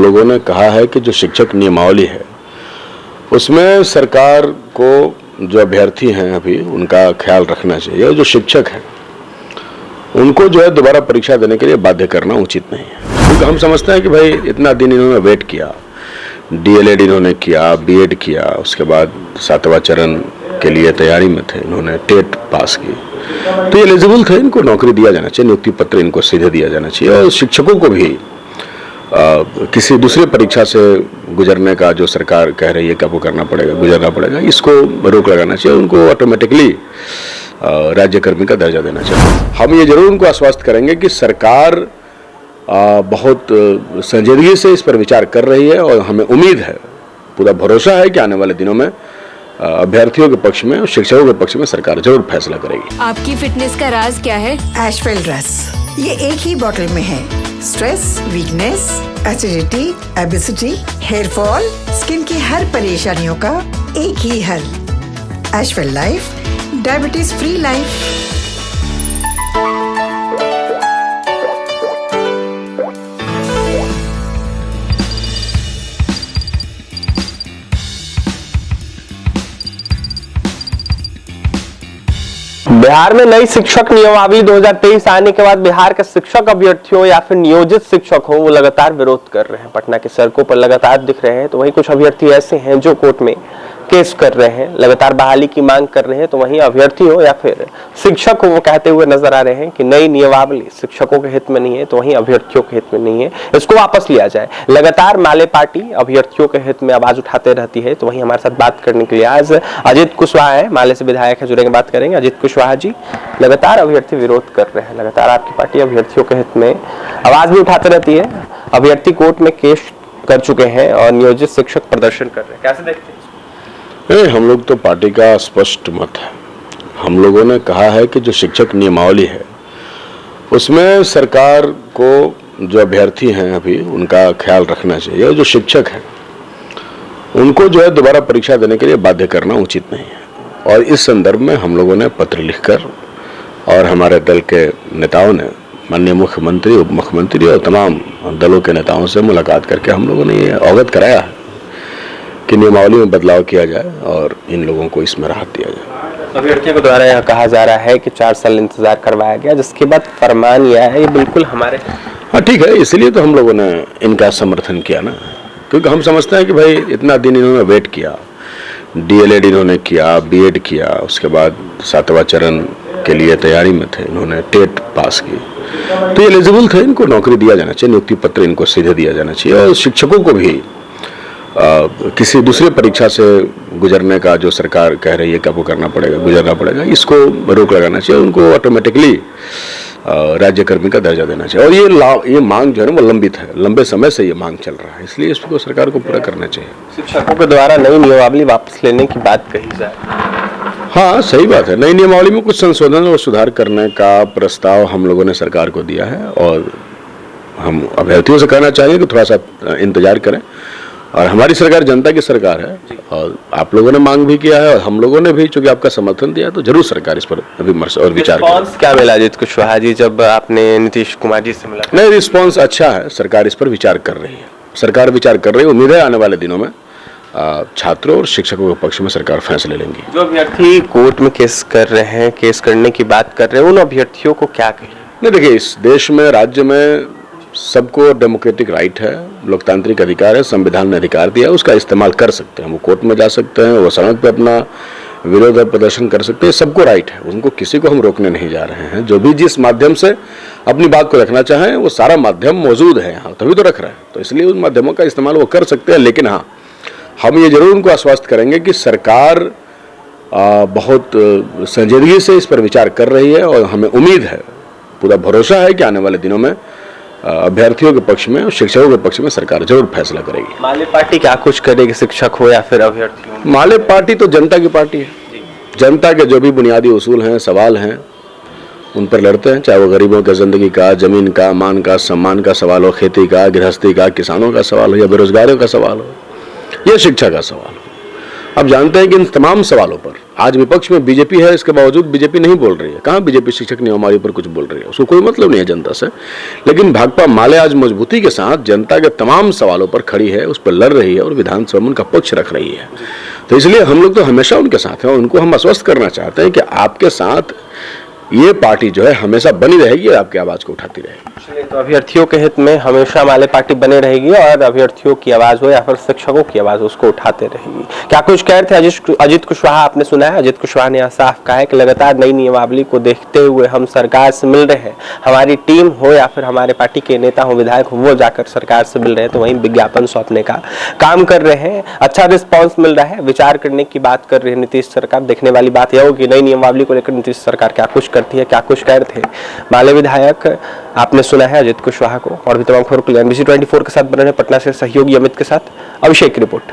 हम लोगों ने कहा है कि जो शिक्षक नियमावली है उसमें सरकार को जो अभ्यर्थी हैं अभी उनका ख्याल रखना चाहिए। जो शिक्षक हैं उनको जो है दोबारा परीक्षा देने के लिए बाध्य करना उचित नहीं है, क्योंकि हम समझते हैं कि भाई इतना दिन इन्होंने वेट किया, डीएलएड इन्होंने किया, बीएड किया, उसके बाद 7वां चरण के लिए तैयारी में थे, इन्होंने टेट पास की, तो ये एलिजिबल थे, इनको नौकरी दिया जाना चाहिए, नियुक्ति पत्र इनको सीधे दिया जाना चाहिए। और शिक्षकों को भी किसी दूसरी परीक्षा से गुजरने का जो सरकार कह रही है कि आपको करना पड़ेगा, गुजरना पड़ेगा, इसको रोक लगाना चाहिए, उनको ऑटोमेटिकली राज्यकर्मी का दर्जा देना चाहिए। हम ये जरूर उनको आश्वस्त करेंगे कि सरकार बहुत संजीदगी से इस पर विचार कर रही है और हमें उम्मीद है, पूरा भरोसा है कि आने वाले दिनों में अभ्यर्थियों के पक्ष में और शिक्षकों के पक्ष में सरकार जरूर फैसला करेगी। आपकी फिटनेस का राज क्या है? एशवेल रस, ये एक ही बोतल में है। Stress, weakness, acidity, obesity, hair fall, skin की हर परेशानियों का एक ही हल। एशवेल life, diabetes free life. Bihar में नई शिक्षक नियमावली 2023 आने के बाद बिहार के शिक्षक अभ्यर्थियों या फिर नियोजित शिक्षक हो वो लगातार विरोध कर रहे हैं। पटना की सड़कों पर लगातार दिख रहे हैं। तो वहीं कुछ अभ्यर्थी ऐसे हैं जो कोर्ट में केस कर रहे हैं, लगातार बहाली की मांग कर रहे हैं। तो वहीं अभ्यर्थी हो या फिर शिक्षक हो वो कहते हुए नजर आ रहे हैं कि नई नियमावली शिक्षकों के हित में नहीं है, तो वहीं अभ्यर्थियों के हित में नहीं है, इसको वापस लिया जाए। लगातार माले पार्टी अभ्यर्थियों के हित में आवाज उठाते रहती है। तो वहीं हमारे साथ बात करने के लिए आज अजित कुशवाहा है, माले से विधायक है, जुड़ेंगे, बात करेंगे। अजित कुशवाहा जी, लगातार अभ्यर्थी विरोध कर रहे हैं, लगातार आपकी पार्टी अभ्यर्थियों के हित में आवाज भी उठाते रहती है। अभ्यर्थी कोर्ट में केस कर चुके हैं और नियोजित शिक्षक प्रदर्शन कर रहे हैं, कैसे देखते हैं? हम लोग तो पार्टी का स्पष्ट मत है। हम लोगों ने कहा है कि जो शिक्षक नियमावली है उसमें सरकार को जो अभ्यर्थी हैं अभी उनका ख्याल रखना चाहिए। जो शिक्षक हैं उनको जो है दोबारा परीक्षा देने के लिए बाध्य करना उचित नहीं है। और इस संदर्भ में हम लोगों ने पत्र लिखकर और हमारे दल के नेताओं ने माननीय मुख्यमंत्री, उप मुख्यमंत्री और तमाम दलों के नेताओं से मुलाकात करके हम लोगों ने ये अवगत कराया है कि नियमावली में बदलाव किया जाए और इन लोगों को इसमें राहत दिया जाए। अभ्यर्थियों के द्वारा यह कहा जा रहा है कि 4 साल इंतजार करवाया गया, जिसके बाद फरमान यह है, ये बिल्कुल हमारे। हाँ ठीक है, इसलिए तो हम लोगों ने इनका समर्थन किया ना, क्योंकि हम समझते हैं कि भाई इतना दिन इन्होंने वेट किया, डीएलएड इन्होंने किया, बीएड किया, उसके बाद 7वां चरण के लिए तैयारी में थे, इन्होंने टेट पास की, तो ये एलिजिबल थे, इनको नौकरी दिया जाना चाहिए, नियुक्ति पत्र इनको सीधे दिया जाना चाहिए। और शिक्षकों को भी किसी दूसरी परीक्षा से गुजरने का जो सरकार कह रही है कि आपको करना पड़ेगा, गुजरना पड़ेगा, इसको रोक लगाना चाहिए, उनको ऑटोमेटिकली राज्यकर्मी का दर्जा देना चाहिए। और ये मांग जो है ना वो लंबित है, लंबे समय से ये मांग चल रहा है, इसलिए इसको सरकार को पूरा करना चाहिए। शिक्षकों के द्वारा नई नियमावली वापस लेने की बात कही जाए। हाँ सही बात है, नई नियमावली में कुछ संशोधन और सुधार करने का प्रस्ताव हम लोगों ने सरकार को दिया है और हम अभ्यर्थियों से कहना चाहेंगे कि थोड़ा सा इंतजार करें। और हमारी सरकार जनता की सरकार है और आप लोगों ने मांग भी किया है और हम लोगों ने भी, चूंकि आपका समर्थन दिया, तो जरूर सरकार इस पर विमर्श और विचार करेगी। क्या मिला अजित कुशवाहा जी जब आपने नीतीश कुमार जी से मिला? नहीं, रिस्पॉन्स अच्छा है, सरकार इस पर विचार कर रही है, सरकार विचार कर रही है। उम्मीद है आने वाले दिनों में छात्रों और शिक्षकों के पक्ष में सरकार फैसले लेंगी। जो अभ्यर्थी कोर्ट में केस कर रहे हैं, केस करने की बात कर रहे हैं, उन अभ्यर्थियों को क्या कहें? नहीं देखिए, इस देश में, राज्य में सबको डेमोक्रेटिक राइट है, लोकतांत्रिक अधिकार है, संविधान ने अधिकार दिया है, उसका इस्तेमाल कर सकते हैं। वो कोर्ट में जा सकते हैं, वो सड़क पे अपना विरोध और प्रदर्शन कर सकते हैं, सबको राइट है, उनको किसी को हम रोकने नहीं जा रहे हैं। जो भी जिस माध्यम से अपनी बात को रखना चाहें वो सारा माध्यम मौजूद है यहाँ, तभी तो रख रहे हैं, तो इसलिए उन माध्यमों का इस्तेमाल वो कर सकते हैं। लेकिन हाँ, हम ये जरूर उनको आश्वस्त करेंगे कि सरकार बहुत संजीदगी से इस पर विचार कर रही है और हमें उम्मीद है, पूरा भरोसा है कि आने वाले दिनों में अभ्यर्थियों के पक्ष में और शिक्षकों के पक्ष में सरकार जरूर फैसला करेगी। माले पार्टी क्या कुछ करेगी, शिक्षक हो या फिर अभ्यर्थी? माले पार्टी तो जनता की पार्टी है, जनता के जो भी बुनियादी उसूल हैं, सवाल हैं, उन पर लड़ते हैं, चाहे वो गरीबों की जिंदगी का, जमीन का, मान का, सम्मान का सवाल हो, खेती का, गृहस्थी का, किसानों का सवाल हो या बेरोजगारों का सवाल हो या शिक्षा का सवाल हो। आप जानते हैं कि इन तमाम सवालों पर आज विपक्ष में बीजेपी है, इसके बावजूद बीजेपी नहीं बोल रही है। कहाँ बीजेपी शिक्षक नियमावली पर कुछ बोल रही है? उसको कोई मतलब नहीं है जनता से। लेकिन भाकपा माले आज मजबूती के साथ जनता के तमाम सवालों पर खड़ी है, उस पर लड़ रही है और विधानसभा में उनका पक्ष रख रही है। तो इसलिए हम लोग तो हमेशा उनके साथ हैं और उनको हम आश्वस्त करना चाहते हैं कि आपके साथ ये पार्टी जो है हमेशा बनी रहेगी और आपकी आवाज को उठाती रहेगी। तो अभ्यर्थियों के हित में हमेशा माले पार्टी बने रहेगी और अभ्यर्थियों की आवाज हो या फिर शिक्षकों की आवाज उसको उठाते रहेगी। क्या कुछ कह रहे थे अजित कुशवाहा? आपने सुना है अजित कुशवाहा ने साफ कहा है कि लगातार नई नियमावली को देखते हुए हम सरकार से मिल रहे हैं। हमारी टीम हो या फिर हमारे पार्टी के नेता हो, विधायक हो, वो जाकर सरकार से मिल रहे हैं, तो वहीं विज्ञापन सौंपने का काम कर रहे हैं। अच्छा रिस्पॉन्स मिल रहा है, विचार करने की बात कर रही है नीतीश सरकार। देखने वाली बात यह होगी नई नियमावली को लेकर नीतीश सरकार क्या कुछ करती है, क्या कुछ कह रहे थे माले विधायक। आपने सुना है अजित कुशवाहा को। और भी तमाम खबरों के लिए NBC 24 के साथ बने रहे। पटना से सहयोगी अमित के साथ अभिषेक की रिपोर्ट।